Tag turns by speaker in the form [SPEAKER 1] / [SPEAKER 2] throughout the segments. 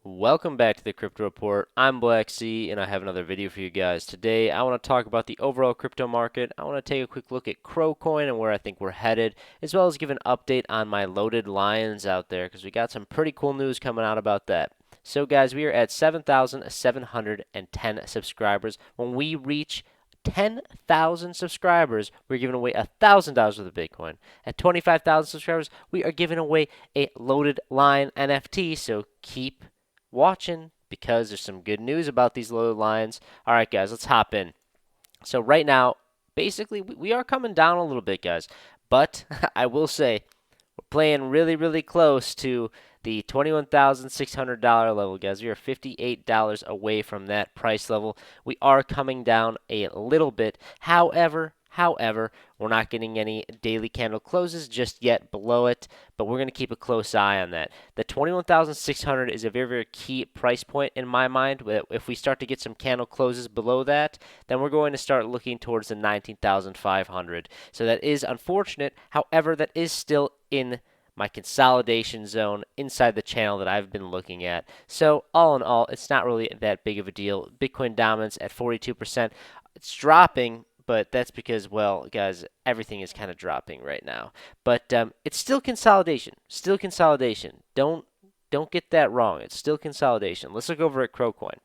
[SPEAKER 1] Welcome back to the Crypto Report. I'm Blacksea and I have another video for you guys. Today I want to talk about the overall crypto market. I want to take a quick look at CRO Coin and where I think we're headed, as well as give an update on my loaded lions out there because we got some pretty cool news coming out about that. So guys, we are at 7,710 subscribers. When we reach 10,000 subscribers, we're giving away $1,000 worth of Bitcoin. At 25,000 subscribers, we are giving away a loaded line NFT. So keep watching because there's some good news about these loaded lines. All right, guys, let's hop in. So right now, basically, we are coming down a little bit, guys. But I will say we're playing really, really close to the $21,600 level, guys. We are $58 away from that price level. We are coming down a little bit. However, we're not getting any daily candle closes just yet below it, but we're going to keep a close eye on that. The 21,600 is a very, very key price point in my mind. If we start to get some candle closes below that, then we're going to start looking towards the 19,500. So that is unfortunate. However, that is still in my consolidation zone inside the channel that I've been looking at. So all in all, it's not really that big of a deal. Bitcoin dominance at 42%. It's dropping, but that's because, well, guys, everything is kind of dropping right now. But it's still consolidation. Still consolidation. Don't get that wrong. It's still consolidation. Let's look over at CRO Coin.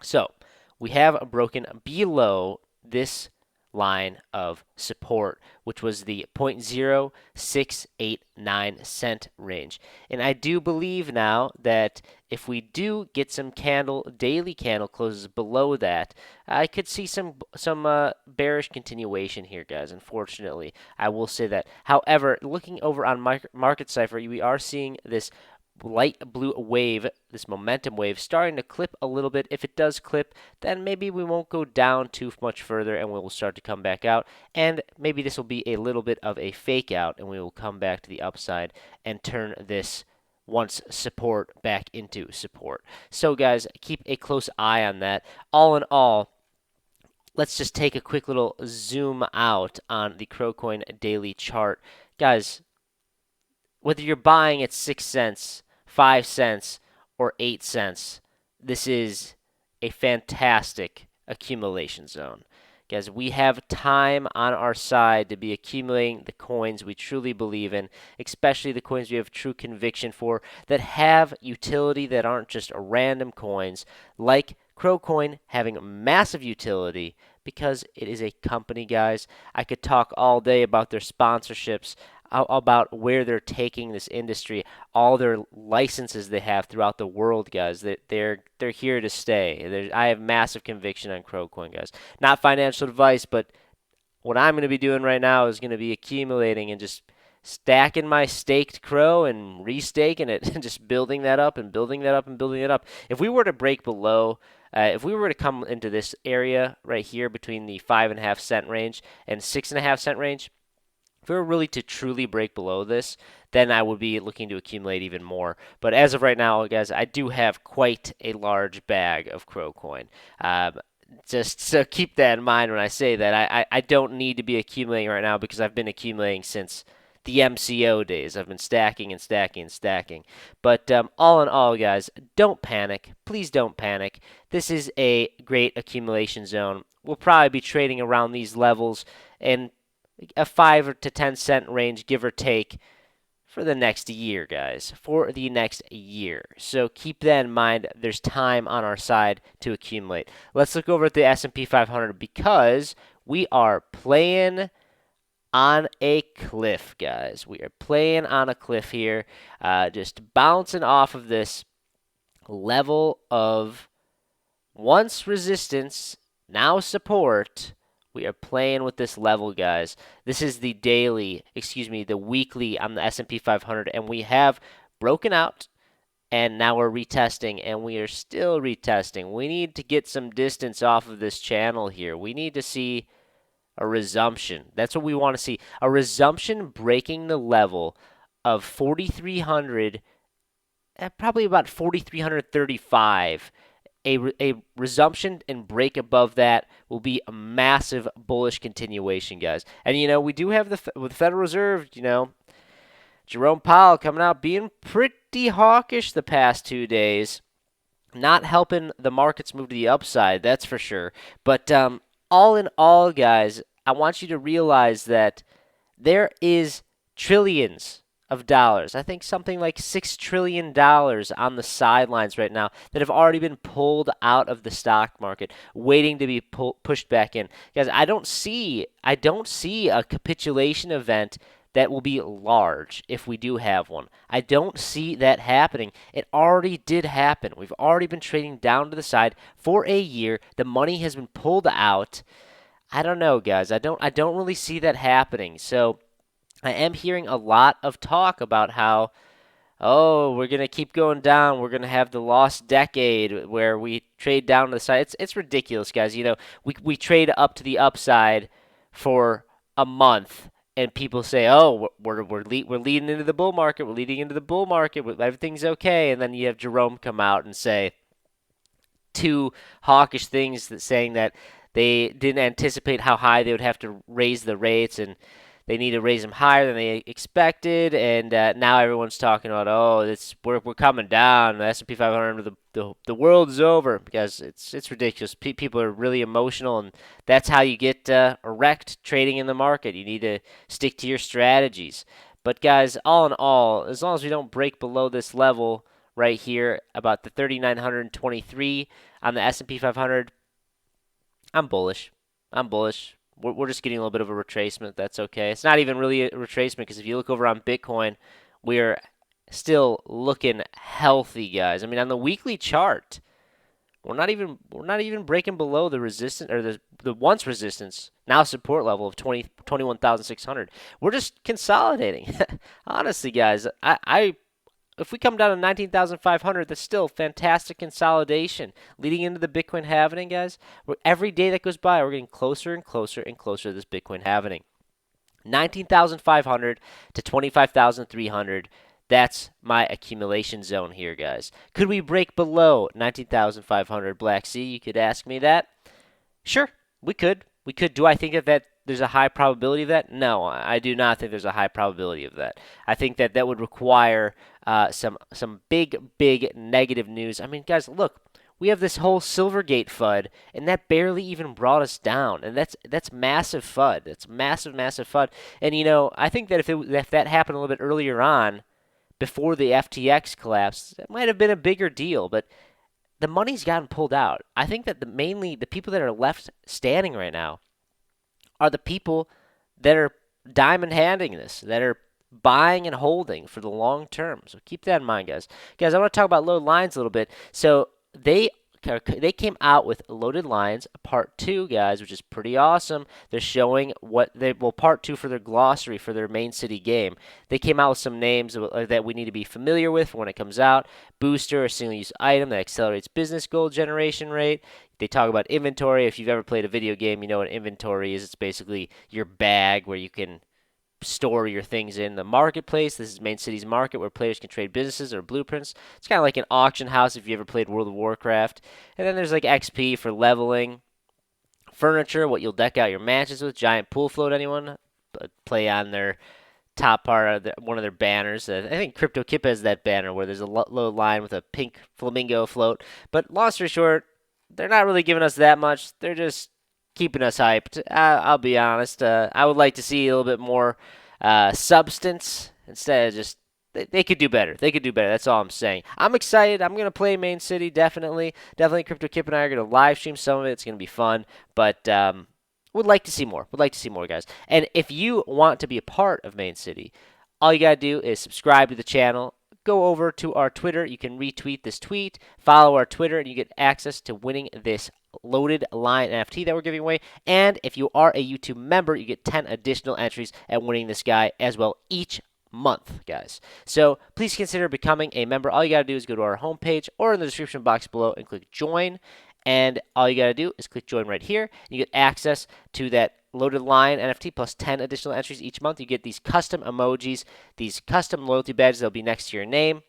[SPEAKER 1] So we have broken below this line of support, which was the 0.0689 cent range. And I do believe now that if we do get some daily candle closes below that, I could see some bearish continuation here, guys. Unfortunately, I will say that. However, looking over on Market Cipher, we are seeing this light blue wave, this momentum wave, starting to clip a little bit. If it does clip, then maybe we won't go down too much further and we will start to come back out. And maybe this will be a little bit of a fake out and we will come back to the upside and turn this once support back into support. So guys, keep a close eye on that. All in all, let's just take a quick little zoom out on the CRO Coin daily chart. Guys, whether you're buying at 6 cents, 5 cents, or 8 cents, this is a fantastic accumulation zone. Guys, we have time on our side to be accumulating the coins we truly believe in, especially the coins we have true conviction for that have utility that aren't just random coins, like CRO Coin having massive utility because it is a company, guys. I could talk all day about their sponsorships, about where they're taking this industry, all their licenses they have throughout the world, guys. They're here to stay. I have massive conviction on CRO Coin, guys. Not financial advice, but what I'm going to be doing right now is going to be accumulating and just stacking my staked crow and restaking it and just building that up and building that up and building it up. If we were to break below, if we were to come into this area right here between the 5.5 cent range and 6.5 cent range, if we were really to truly break below this, then I would be looking to accumulate even more. But as of right now, guys, I do have quite a large bag of CRO Coin. Just so keep that in mind when I say that. I don't need to be accumulating right now because I've been accumulating since the MCO days. I've been stacking and stacking and stacking. But all in all, guys, don't panic. Please don't panic. This is a great accumulation zone. We'll probably be trading around these levels and a 5 to 10 cent range, give or take, for the next year, guys. For the next year. So keep that in mind. There's time on our side to accumulate. Let's look over at the S&P 500 because we are playing on a cliff, guys. We are playing on a cliff here. Just bouncing off of this level of once resistance, now support. We are playing with this level, guys. This is the weekly on the S&P 500, and we have broken out, and now we're retesting, and we are still retesting. We need to get some distance off of this channel here. We need to see a resumption. That's what we want to see. A resumption breaking the level of 4,300, probably about 4,335. A resumption and break above that will be a massive bullish continuation, guys. And, we do have with the Federal Reserve, Jerome Powell coming out being pretty pretty hawkish the past 2 days. Not helping the markets move to the upside, that's for sure. But all in all, guys, I want you to realize that there is trillions of dollars. I think something like $6 trillion on the sidelines right now that have already been pulled out of the stock market, waiting to be pushed back in. Guys, I don't see a capitulation event that will be large if we do have one. I don't see that happening. It already did happen. We've already been trading down to the side for a year. The money has been pulled out. I don't know, guys. I don't really see that happening. So I am hearing a lot of talk about how, oh, we're gonna keep going down. We're gonna have the lost decade where we trade down to the side. It's ridiculous, guys. We trade up to the upside for a month, and people say, oh, we're leading into the bull market. We're leading into the bull market. Everything's okay, and then you have Jerome come out and say two hawkish things, saying that they didn't anticipate how high they would have to raise the rates, and they need to raise them higher than they expected. And now everyone's talking about, oh, we're coming down. The S&P 500, the world is over, because it's ridiculous. People are really emotional, and that's how you get wrecked trading in the market. You need to stick to your strategies. But guys, all in all, as long as we don't break below this level right here, about the 3,923 on the S&P 500, I'm bullish. I'm bullish. We're just getting a little bit of a retracement. That's okay. It's not even really a retracement, because if you look over on Bitcoin, we're still looking healthy, guys. I mean, on the weekly chart, we're not even breaking below the resistance, or the once resistance, now support level of 21,600. We're just consolidating. Honestly, guys, I if we come down to 19,500, that's still fantastic consolidation. Leading into the Bitcoin halving, guys, every day that goes by, we're getting closer and closer and closer to this Bitcoin halving. 19,500 to 25,300. That's my accumulation zone here, guys. Could we break below 19,500, Blacksea? You could ask me that. Sure, we could. We could. Do I think that there's a high probability of that? No, I do not think there's a high probability of that. I think that would require some big negative news. I mean, guys, look, we have this whole Silvergate FUD, and that barely even brought us down, and that's massive FUD. That's massive FUD. And I think that if that happened a little bit earlier on, before the FTX collapse, it might have been a bigger deal. But the money's gotten pulled out. I think that mainly the people that are left standing right now are the people that are diamond handing this, that are buying and holding for the long term. So keep that in mind, guys. Guys, I want to talk about loaded lines a little bit. So they came out with loaded lines part 2, guys, which is pretty awesome. They're showing part 2 for their glossary for their main city game. They came out with some names that we need to be familiar with when it comes out. Booster, a single-use item that accelerates business goal generation rate. They talk about inventory. If you've ever played a video game, you know what inventory is. It's basically your bag where you can store your things in. The marketplace, this is Main City's market, where players can trade businesses or blueprints. It's kind of like an auction house if you ever played World of Warcraft. And then there's like XP for leveling. Furniture, what you'll deck out your mansions with. Giant pool float, anyone play on their top part of one of their banners. I think Crypto Kip has that banner where there's a low line with a pink flamingo float. But long story short, they're not really giving us that much. They're just keeping us hyped. I'll be honest. I would like to see a little bit more substance instead of just. They could do better. They could do better. That's all I'm saying. I'm excited. I'm gonna play Main City definitely. Definitely, Crypto Kip and I are gonna live stream some of it. It's gonna be fun. But would like to see more. Would like to see more, guys. And if you want to be a part of Main City, all you gotta do is subscribe to the channel. Go over to our Twitter. You can retweet this tweet, follow our Twitter, and you get access to winning this loaded line NFT that we're giving away. And if you are a YouTube member, you get 10 additional entries at winning this guy as well each month, guys. So please consider becoming a member. All you got to do is go to our homepage or in the description box below and click join. And all you got to do is click join right here. You get access to that loaded line NFT plus 10 additional entries each month. You get these custom emojis, these custom loyalty badges that'll be next to your name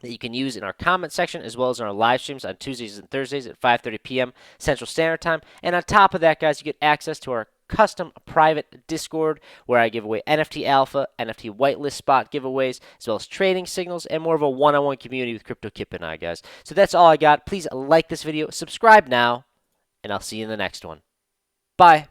[SPEAKER 1] that you can use in our comment section as well as in our live streams on Tuesdays and Thursdays at 5:30 p.m. Central Standard Time. And on top of that, guys, you get access to our custom private Discord where I give away NFT alpha, NFT whitelist spot giveaways, as well as trading signals, and more of a one-on-one community with Crypto Kip and I, guys. So that's all I got. Please like this video, subscribe now, and I'll see you in the next one. Bye.